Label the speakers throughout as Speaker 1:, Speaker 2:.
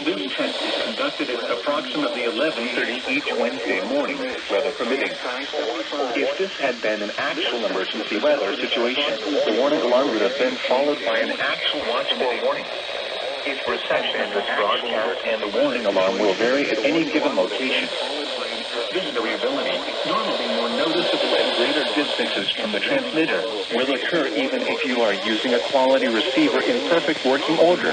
Speaker 1: This test is conducted at approximately 11:30 each Wednesday morning, weather permitting. If this had been an actual emergency weather situation, the warning alarm would have been followed by an actual watch for warning. Its reception in this broadcast and the warning alarm will vary at any given location. This variability, normally more noticeable at greater distances from the transmitter, will occur even if you are using a quality receiver in perfect working order.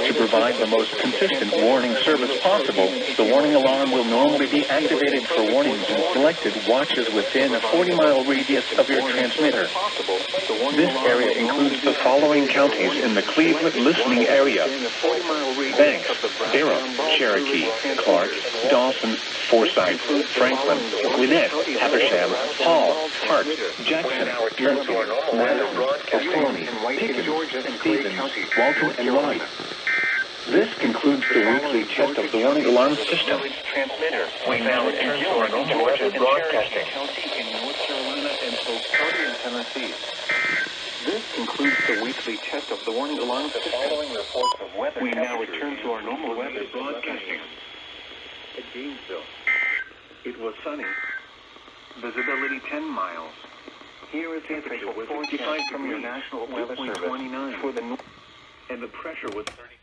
Speaker 1: To provide the most consistent warning service possible, the warning alarm will normally be activated for warnings in selected watches within a 40-mile radius of your transmitter. This area includes the following counties in the Cleveland listening area: Banks, Barrow, Cherokee, Clark, Dawson, Forsyth, Franklin, Gwinnett, Habersham, Hall, Hart, Jackson, Murphy, Madison, Oconee, Pickens, Stevens, Walton, and Raleigh. This concludes the weekly test of the warning alarm system. We now return to our normal Georgia broadcasting. This concludes the weekly test of the warning alarm system. We now return to our normal weather broadcasting. At Gainesville, it was sunny. Visibility 10 miles. Here is the official forecast from your National Weather Service for the north, and the pressure was 30.